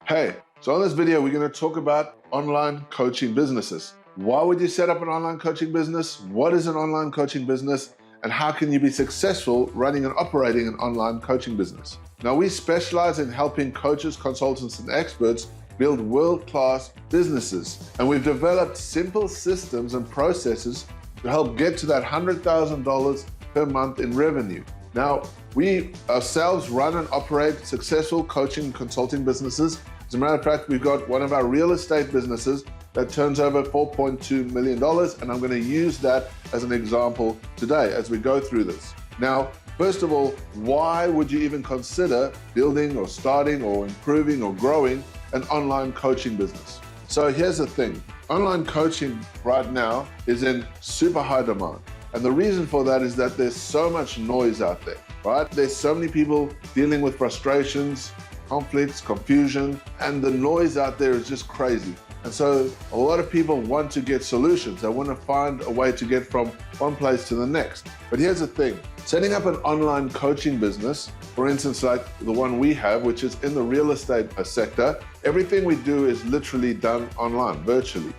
Hey, so on this video, we're going to talk about online coaching businesses. Why would you set up an online coaching business? What is an online coaching business? And how can you be successful running and operating an online coaching business? Now, we specialize in helping coaches, consultants, and experts build world-class businesses. And we've developed simple systems and processes to help get to that $100,000 per month in revenue. Now, we ourselves run and operate successful coaching and consulting businesses. As a matter of fact, we've got one of our real estate businesses that turns over $4.2 million, and I'm going to use that as an example today as we go through this. Now, first of all, why would you even consider building or starting or improving or growing an online coaching business? So here's the thing. Online coaching right now is in super high demand. And the reason for that is that there's so much noise out there, right? There's so many people dealing with frustrations, conflicts, confusion, and the noise out there is just crazy. And so a lot of people want to get solutions. They want to find a way to get from one place to the next. But here's the thing. Setting up an online coaching business, for instance, like the one we have, which is in the real estate sector, everything we do is literally done online, virtually.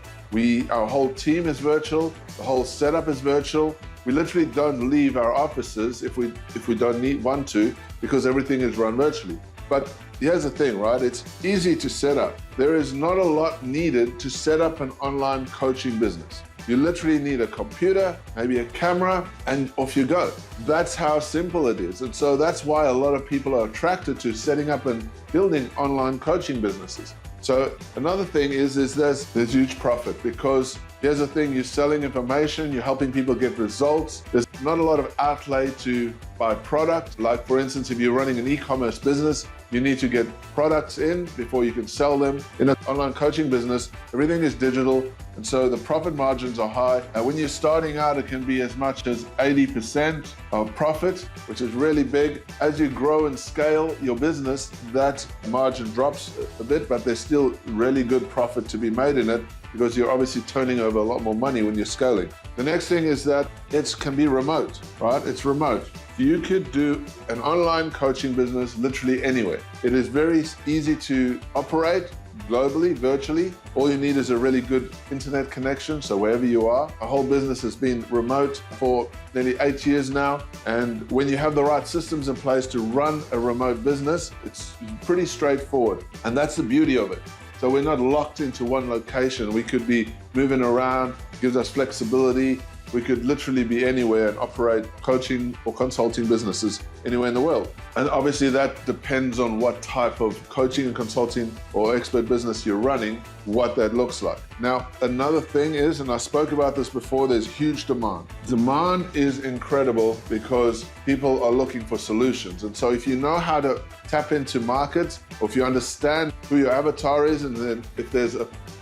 Our whole team is virtual, the whole setup is virtual. We literally don't leave our offices if we don't want to, because everything is run virtually. But here's the thing, right? It's easy to set up. There is not a lot needed to set up an online coaching business. You literally need a computer, maybe a camera, and off you go. That's how simple it is. And so that's why a lot of people are attracted to setting up and building online coaching businesses. So another thing is there's huge profit, because here's the thing, you're selling information, you're helping people get results. There's not a lot of outlay to buy product. Like for instance, if you're running an e-commerce business, you need to get products in before you can sell them. In an online coaching business, everything is digital, and so the profit margins are high. And when you're starting out, it can be as much as 80% of profit, which is really big. As you grow and scale your business, that margin drops a bit, but there's still really good profit to be made in it, because you're obviously turning over a lot more money when you're scaling. The next thing is that it can be remote, right? It's remote. You could do an online coaching business literally anywhere. It is very easy to operate globally, virtually. All you need is a really good internet connection, so wherever you are. Our whole business has been remote for nearly 8 years now, and when you have the right systems in place to run a remote business, it's pretty straightforward, and that's the beauty of it. So we're not locked into one location. We could be moving around, gives us flexibility. We could literally be anywhere and operate coaching or consulting businesses anywhere in the world. And obviously that depends on what type of coaching and consulting or expert business you're running, what that looks like. Now, another thing is, and I spoke about this before, there's huge demand. Demand is incredible because people are looking for solutions. And so if you know how to tap into markets, or if you understand who your avatar is, and then if there's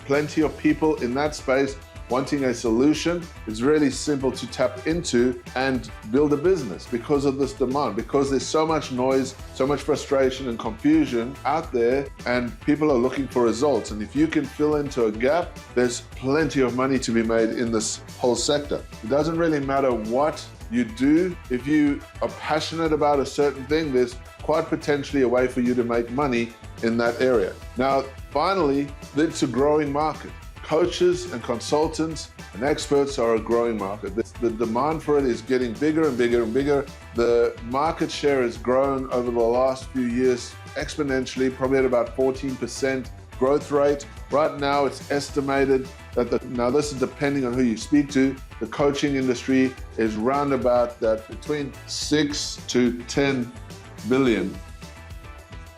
plenty of people in that space wanting a solution, it's really simple to tap into and build a business because of this demand, because there's so much noise, so much frustration and confusion out there, and people are looking for results. And if you can fill into a gap, there's plenty of money to be made in this whole sector. It doesn't really matter what you do. If you are passionate about a certain thing, there's quite potentially a way for you to make money in that area. Now, finally, it's a growing market. Coaches and consultants and experts are a growing market. The demand for it is getting bigger and bigger and bigger. The market share has grown over the last few years exponentially, probably at about 14% growth rate. Right now, it's estimated that now this is depending on who you speak to, the coaching industry is round about that between $6 to $10 billion,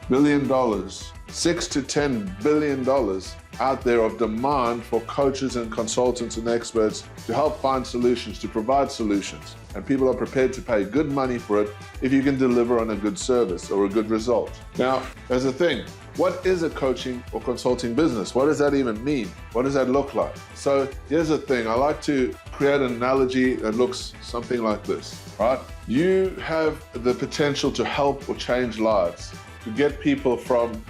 $6 to $10 billion out there of demand for coaches and consultants and experts to help find solutions, to provide solutions. And people are prepared to pay good money for it if you can deliver on a good service or a good result. Now, there's a thing. What is a coaching or consulting business? What does that even mean? What does that look like? So here's the thing. I like to create an analogy that looks something like this, right? You have the potential to help or change lives, to get people from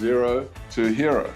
zero to hero.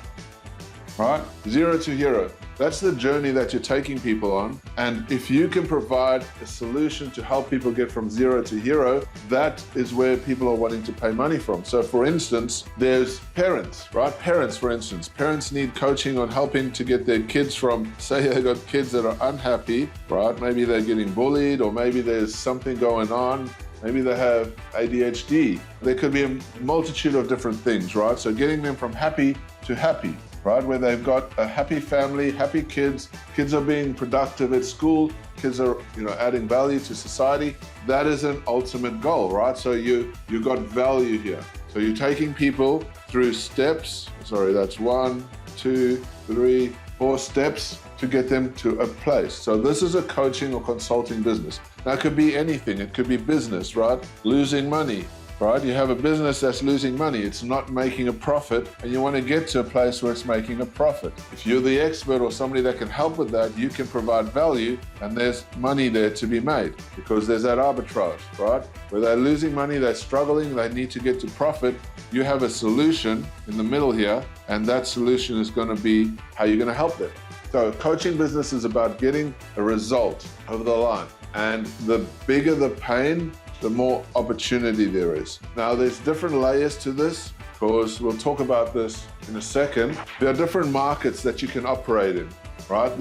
right? 0 to hero. That's the journey that you're taking people on. And if you can provide a solution to help people get from 0 to hero, that is where people are wanting to pay money from. So for instance, there's parents, right? Parents, for instance, parents need coaching on helping to get their kids from, say they've got kids that are unhappy, right? Maybe they're getting bullied, or maybe there's something going on. Maybe they have ADHD. There could be a multitude of different things, right? So getting them from happy to happy, right? Where they've got a happy family, happy kids, kids are being productive at school, kids are, adding value to society. That is an ultimate goal, right? So you got value here. So you're taking people through steps. Sorry, that's 1, 2, 3, 4 steps to get them to a place. So this is a coaching or consulting business. Now it could be anything. It could be business, right? Losing money, right? You have a business that's losing money. It's not making a profit, and you want to get to a place where it's making a profit. If you're the expert or somebody that can help with that, you can provide value, and there's money there to be made, because there's that arbitrage, right? Where they're losing money, they're struggling, they need to get to profit. You have a solution in the middle here, and that solution is going to be how you're going to help them. So coaching business is about getting a result over the line. And the bigger the pain, the more opportunity there is. Now there's different layers to this, because we'll talk about this in a second. There are different markets that you can operate in, right?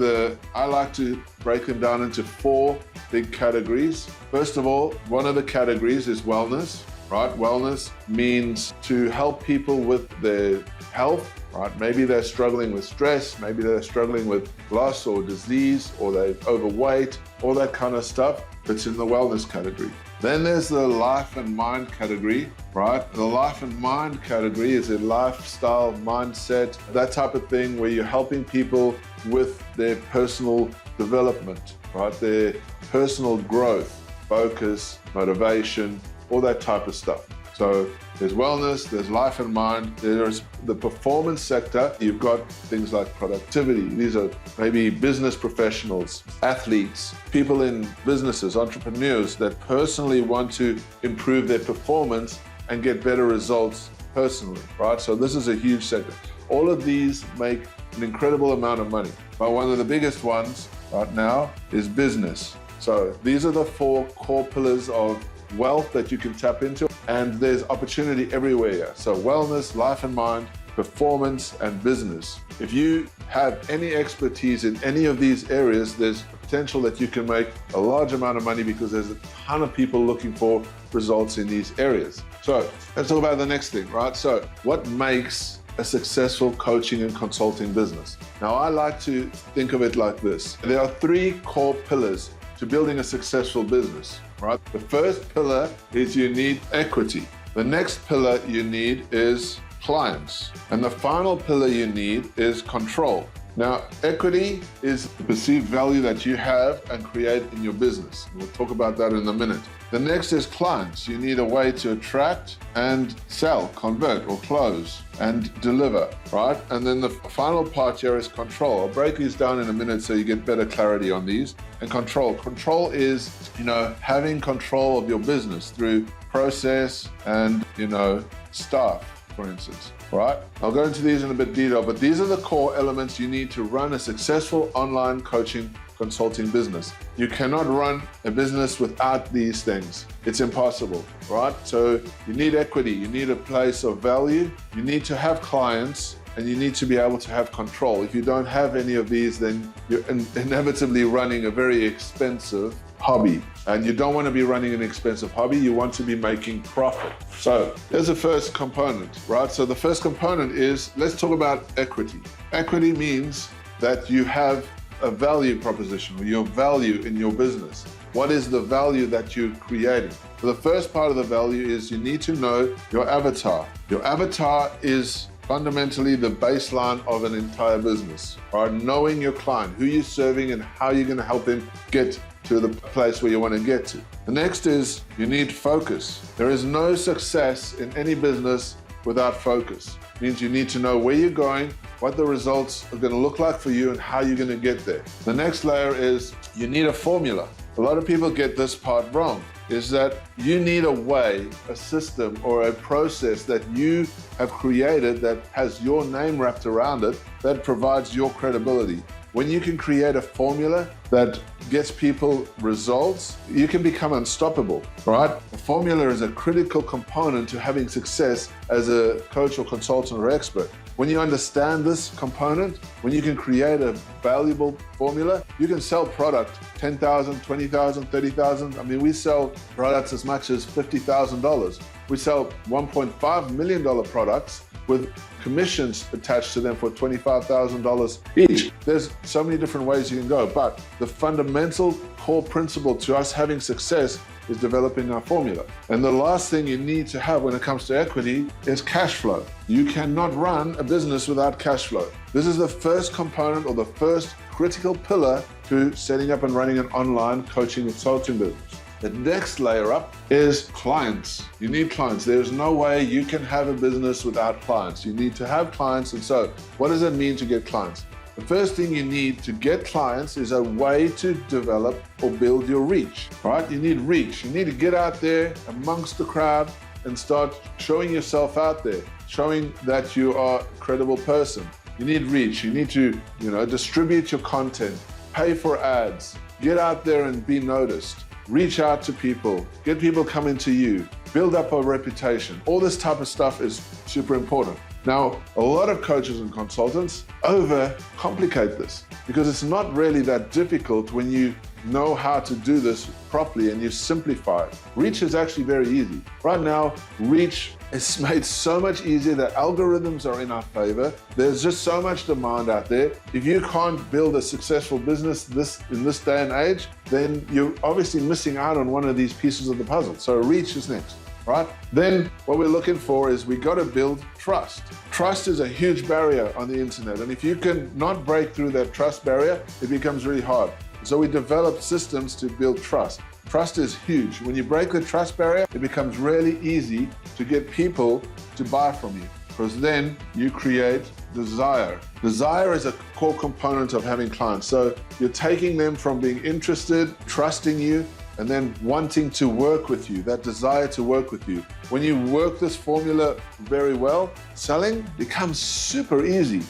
I like to break them down into 4 big categories. First of all, one of the categories is wellness, right? Wellness means to help people with their health, right? Maybe they're struggling with stress, maybe they're struggling with loss or disease, or they're overweight, all that kind of stuff. It's in the wellness category. Then there's the life and mind category, right? The life and mind category is a lifestyle, mindset, that type of thing, where you're helping people with their personal development, right? Their personal growth, focus, motivation, all that type of stuff. So there's wellness, there's life and mind, there's the performance sector. You've got things like productivity. These are maybe business professionals, athletes, people in businesses, entrepreneurs that personally want to improve their performance and get better results personally, right? So this is a huge sector. All of these make an incredible amount of money. But one of the biggest ones right now is business. So these are the 4 core pillars of wealth that you can tap into, and there's opportunity everywhere. So wellness, life and mind, performance, and business. If you have any expertise in any of these areas, there's potential that you can make a large amount of money, because there's a ton of people looking for results in these areas. So let's talk about the next thing, right? So what makes a successful coaching and consulting business? Now, I like to think of it like this. There are 3 core pillars to building a successful business, right? The first pillar is you need equity. The next pillar you need is clients. And the final pillar you need is control. Now, equity is the perceived value that you have and create in your business. We'll talk about that in a minute. The next is clients. You need a way to attract and sell, convert or close and deliver, right? And then the final part here is control. I'll break these down in a minute so you get better clarity on these. And control. Control is, having control of your business through process and, staff, for instance, right? I'll go into these in a bit of detail, but these are the core elements you need to run a successful online coaching consulting business. You cannot run a business without these things. It's impossible, right? So you need equity, you need a place of value, you need to have clients, and you need to be able to have control. If you don't have any of these, then you're inevitably running a very expensive hobby. And you don't want to be running an expensive hobby, you want to be making profit. So there's the first component, right? So the first component is, let's talk about equity. Equity means that you have a value proposition, or your value in your business. What is the value that you're creating? So the first part of the value is you need to know your avatar. Your avatar is fundamentally the baseline of an entire business, right? Knowing your client, who you're serving and how you're going to help them get to the place where you want to get to. The next is you need focus. There is no success in any business without focus. It means you need to know where you're going, what the results are going to look like for you, and how you're going to get there. The next layer is you need a formula. A lot of people get this part wrong. is that you need a way, a system, or a process that you have created that has your name wrapped around it that provides your credibility. When you can create a formula that gets people results, you can become unstoppable, right? A formula is a critical component to having success as a coach or consultant or expert. When you understand this component, when you can create a valuable formula, you can sell product $10,000, $20,000, $30,000. I mean, we sell products as much as $50,000. We sell $1.5 million products with commissions attached to them for $25,000 each. There's so many different ways you can go, but the fundamental core principle to us having success is developing our formula. And the last thing you need to have when it comes to equity is cash flow. You cannot run a business without cash flow. This is the first component or the first critical pillar to setting up and running an online coaching and consulting business. The next layer up is clients. You need clients. There's no way you can have a business without clients. You need to have clients. And so what does it mean to get clients? The first thing you need to get clients is a way to develop or build your reach, right? You need reach. You need to get out there amongst the crowd and start showing yourself out there, showing that you are a credible person. You need reach. You need to, distribute your content, pay for ads, get out there and be noticed. Reach out to people, get people coming to you, build up a reputation. All this type of stuff is super important. Now, a lot of coaches and consultants overcomplicate this because it's not really that difficult when you know how to do this properly and you simplify it. Reach is actually very easy. Right now, reach is made so much easier. The algorithms are in our favor. There's just so much demand out there. If you can't build a successful business in this day and age, then you're obviously missing out on one of these pieces of the puzzle. So reach is next. Right? Then what we're looking for is we got to build trust. Trust is a huge barrier on the internet. And if you can not break through that trust barrier, it becomes really hard. So we develop systems to build trust. Trust is huge. When you break the trust barrier, it becomes really easy to get people to buy from you because then you create desire. Desire is a core component of having clients. So you're taking them from being interested, trusting you, and then wanting to work with you, that desire to work with you. When you work this formula very well, selling becomes super easy.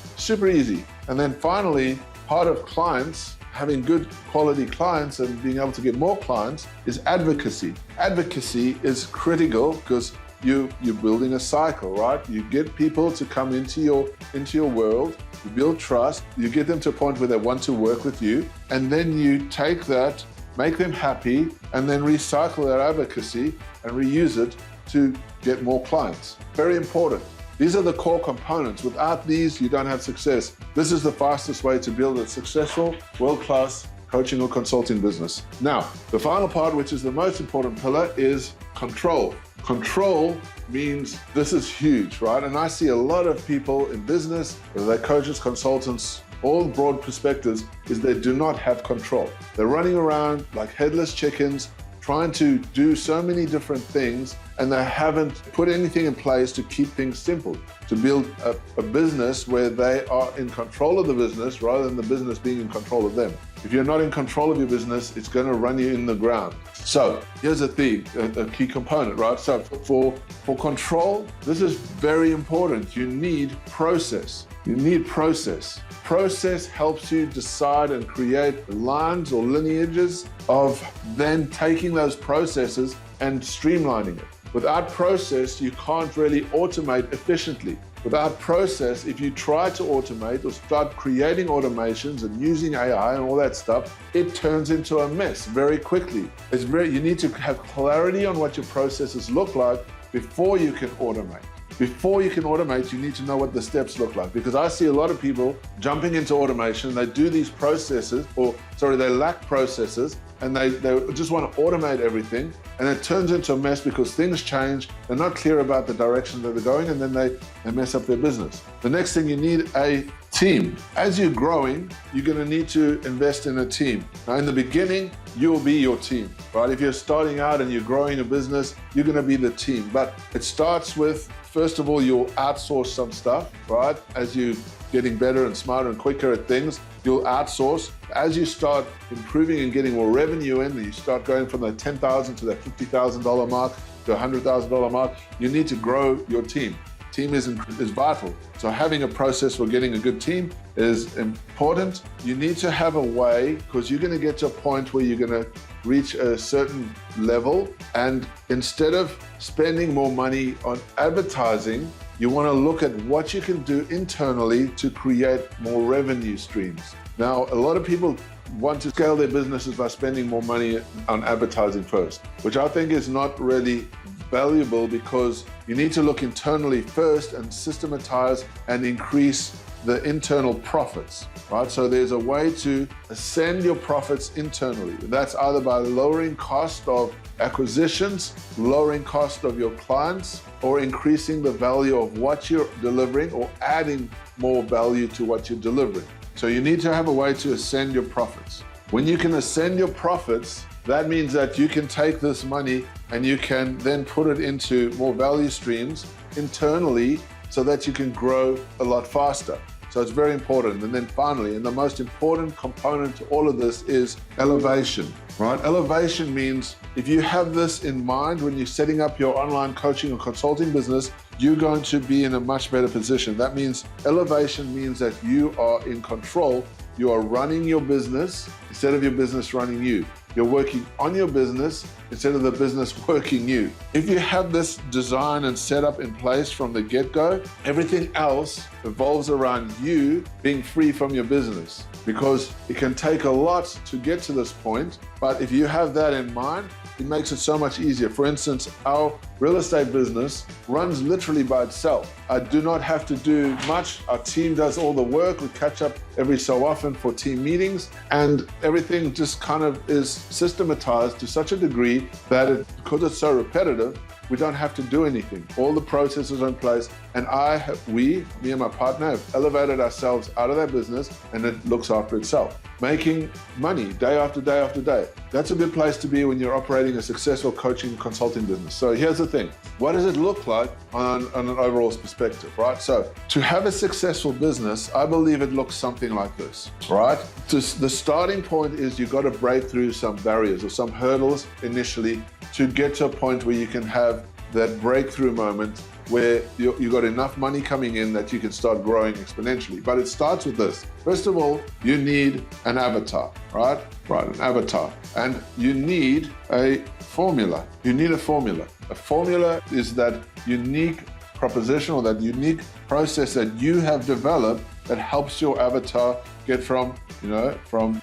And then finally, part of clients, having good quality clients and being able to get more clients is advocacy. Advocacy is critical because you're building a cycle, right? You get people to come into your world, you build trust, you get them to a point where they want to work with you, and then you take that, make them happy, and then recycle that advocacy and reuse it to get more clients. Very important. These are the core components. Without these, you don't have success. This is the fastest way to build a successful, world-class coaching or consulting business. Now, the final part, which is the most important pillar, is control. Control means this is huge, right? And I see a lot of people in business, whether they're coaches, consultants, all broad perspectives, is they do not have control. They're running around like headless chickens, trying to do so many different things, and they haven't put anything in place to keep things simple, to build a business where they are in control of the business rather than the business being in control of them. If you're not in control of your business, it's going to run you in the ground. So here's a thing, a key component, right? So for control, this is very important. You need process. You need process. Process helps you decide and create lines or lineages of then taking those processes and streamlining it. Without process, you can't really automate efficiently. Without process, if you try to automate or start creating automations and using AI and all that stuff, it turns into a mess very quickly. You need to have clarity on what your processes look like before you can automate. Before you can automate, you need to know what the steps look like, because I see a lot of people jumping into automation. They do these processes, they lack processes, and they just want to automate everything, and it turns into a mess because things change. They're not clear about the direction that they're going, and then they mess up their business. The next thing, you need a Team. As you're growing, you're going to need to invest in a team. Now, in the beginning, you'll be your team, right? If you're starting out and you're growing a business, you're going to be the team. But it starts with, first of all, you'll outsource some stuff, right? As you're getting better and smarter and quicker at things, you'll outsource. As you start improving and getting more revenue in, you start going from the $10,000 to that $50,000 mark to $100,000 mark, you need to grow your team. Team is vital. So having a process for getting a good team is important. You need to have a way, because you're going to get to a point where you're going to reach a certain level, and instead of spending more money on advertising, you want to look at what you can do internally to create more revenue streams. Now, a lot of people want to scale their businesses by spending more money on advertising first, which I think is not really valuable, because you need to look internally first and systematize and increase the internal profits, right? So there's a way to ascend your profits internally. That's either by lowering cost of acquisitions, lowering cost of your clients, or increasing the value of what you're delivering, or adding more value to what you're delivering. So you need to have a way to ascend your profits. When you can ascend your profits, that means that you can take this money and you can then put it into more value streams internally so that you can grow a lot faster. So it's very important. And then finally, and the most important component to all of this is elevation, right? Elevation means if you have this in mind when you're setting up your online coaching or consulting business, you're going to be in a much better position. That means elevation means that you are in control. You are running your business instead of your business running you. You're working on your business instead of the business working you. If you have this design and setup in place from the get-go, everything else revolves around you being free from your business, because it can take a lot to get to this point. But if you have that in mind, it makes it so much easier. For instance, our real estate business runs literally by itself. I do not have to do much. Our team does all the work. We catch up every so often for team meetings, and everything just kind of is systematized to such a degree that because it's so repetitive, we don't have to do anything. All the processes are in place, and me and my partner have elevated ourselves out of that business, and it looks after itself, making money day after day after day. That's a good place to be when you're operating a successful coaching and consulting business. So here's the thing. What does it look like on an overall perspective, right? So to have a successful business, I believe it looks something like this, right? The starting point is you've got to break through some barriers or some hurdles initially to get to a point where you can have that breakthrough moment where you got enough money coming in that you can start growing exponentially. But it starts with this. First of all, you need an avatar, right? Right, an avatar. And you need a formula. You need a formula. A formula is that unique proposition or that unique process that you have developed that helps your avatar get from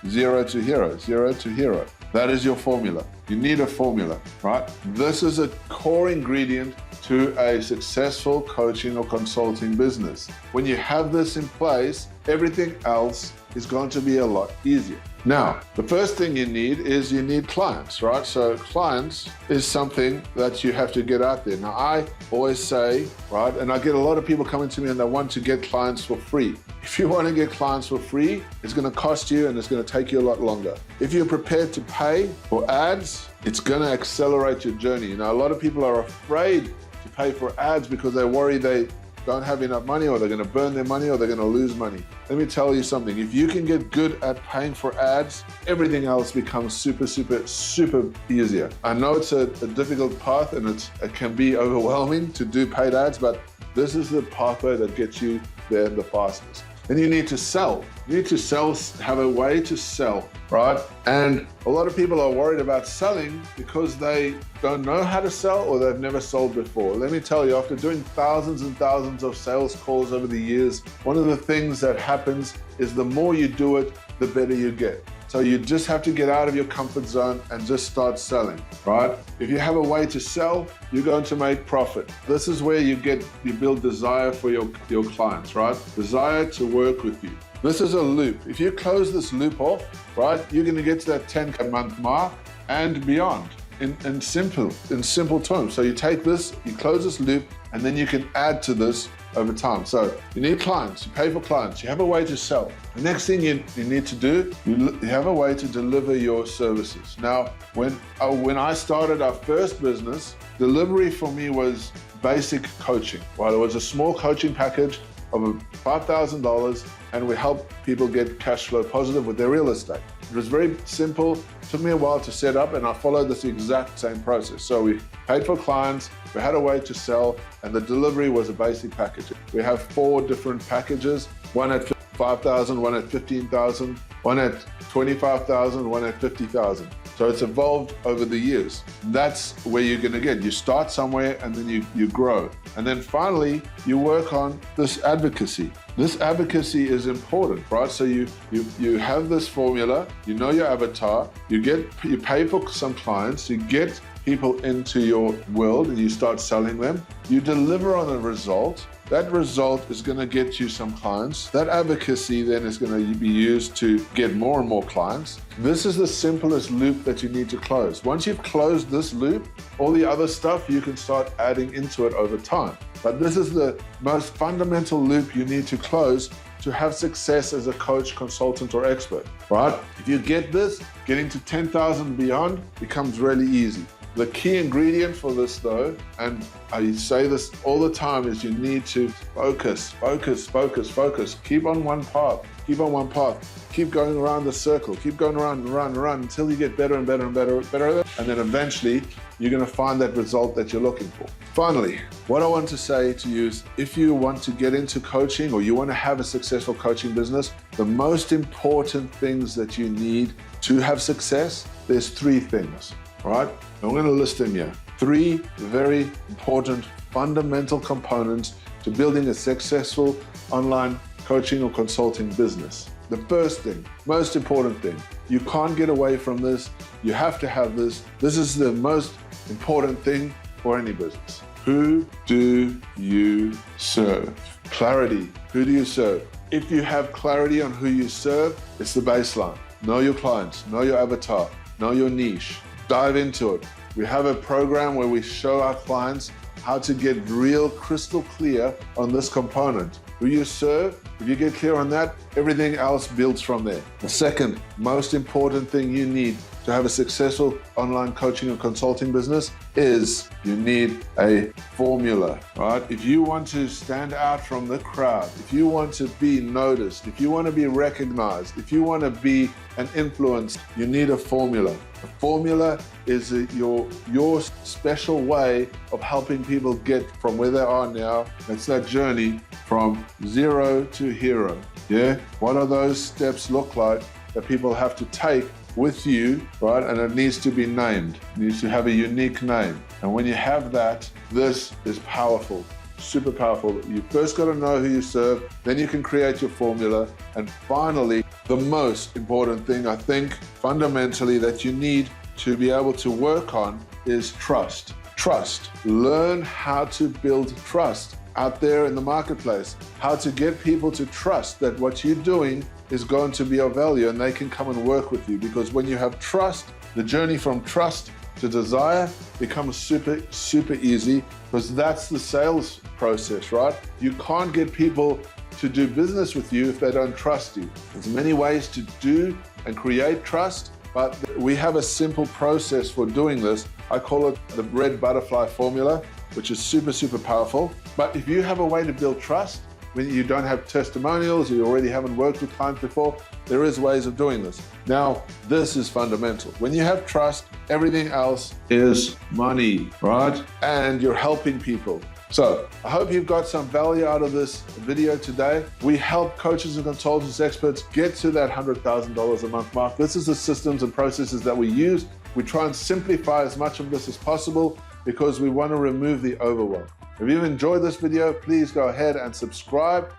zero to hero. That is your formula. You need a formula, right? This is a core ingredient to a successful coaching or consulting business. When you have this in place, everything else is going to be a lot easier. Now, the first thing you need clients, right? So clients is something that you have to get out there. Now, I always say, right, and I get a lot of people coming to me and they want to get clients for free. If you want to get clients for free, it's going to cost you and it's going to take you a lot longer. If you're prepared to pay for ads, it's going to accelerate your journey. Now, a lot of people are afraid to pay for ads because they worry they don't have enough money, or they're going to burn their money, or they're going to lose money. Let me tell you something. If you can get good at paying for ads, everything else becomes super easier. I know it's a difficult path and it can be overwhelming to do paid ads, but this is the pathway that gets you there the fastest. Then you need to sell. You need to sell, have a way to sell, right? And a lot of people are worried about selling because they don't know how to sell or they've never sold before. Let me tell you, after doing thousands and thousands of sales calls over the years, one of the things that happens is the more you do it, the better you get. So you just have to get out of your comfort zone and just start selling, right? If you have a way to sell, you're going to make profit. This is where you build desire for your clients, right? Desire to work with you. This is a loop. If you close this loop off, right, you're going to get to that 10K month mark and beyond in simple terms. So you take this, you close this loop, and then you can add to this over time. So you need clients, you pay for clients, you have a way to sell. The next thing you need to do, you have a way to deliver your services. Now, when I started our first business, delivery for me was basic coaching. Well, it was a small coaching package of $5,000, and we help people get cash flow positive with their real estate. It was very simple. It took me a while to set up, and I followed this exact same process. So we paid for clients, we had a way to sell, and the delivery was a basic package. We have 4 different packages, one at $5,000, one at $15,000, one at $25,000, one at $50,000. So it's evolved over the years. That's where you're gonna get. You start somewhere and then you grow. And then finally, you work on this advocacy. This advocacy is important, right? So you have this formula, you know your avatar, you pay for some clients, you get people into your world and you start selling them. You deliver on a result. That result is going to get you some clients. That advocacy then is going to be used to get more and more clients. This is the simplest loop that you need to close. Once you've closed this loop, all the other stuff you can start adding into it over time. But this is the most fundamental loop you need to close to have success as a coach, consultant, or expert, right? If you get this, getting to 10,000 and beyond becomes really easy. The key ingredient for this though, and I say this all the time, is you need to focus. Keep on one path, Keep going around the circle, keep going around and run until you get better and better and better. And then eventually you're gonna find that result that you're looking for. Finally, what I want to say to you is if you want to get into coaching or you want to have a successful coaching business, the most important things that you need to have success, there's 3 things. All right, I'm going to list them here. 3 very important fundamental components to building a successful online coaching or consulting business. The first thing, most important thing, you can't get away from this. You have to have this. This is the most important thing for any business. Who do you serve? Clarity. Who do you serve? If you have clarity on who you serve, it's the baseline. Know your clients, know your avatar, know your niche. Dive into it. We have a program where we show our clients how to get real crystal clear on this component. Who you serve, if you get clear on that, everything else builds from there. The second most important thing you need to have a successful online coaching and consulting business is you need a formula, right? If you want to stand out from the crowd, if you want to be noticed, if you want to be recognized, if you want to be an influence, you need a formula. A formula is your special way of helping people get from where they are now. It's that journey from 0 to hero. Yeah? What do those steps look like that people have to take with you, right? And it needs to be named. It needs to have a unique name. And when you have that, this is powerful, super powerful. You first got to know who you serve, then you can create your formula. And finally, the most important thing I think fundamentally that you need to be able to work on is trust. Trust. Learn how to build trust out there in the marketplace, how to get people to trust that what you're doing is going to be of value and they can come and work with you. Because when you have trust, the journey from trust to desire becomes super easy, because that's the sales process, right? You can't get people to do business with you if they don't trust you. There's many ways to do and create trust, but we have a simple process for doing this. I call it the red butterfly formula, which is super powerful. But if you have a way to build trust, when you don't have testimonials, you already haven't worked with clients before, there is ways of doing this. Now, this is fundamental. When you have trust, everything else is money, right? And you're helping people. So I hope you've got some value out of this video today. We help coaches and consultants, experts get to that $100,000 a month mark. This is the systems and processes that we use. We try and simplify as much of this as possible because we want to remove the overwhelm. If you've enjoyed this video, please go ahead and subscribe,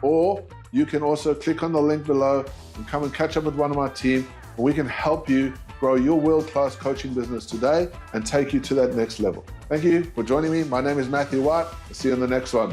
or you can also click on the link below and come and catch up with one of my team, and we can help you grow your world-class coaching business today and take you to that next level. Thank you for joining me. My name is Matthew White. I'll see you in the next one.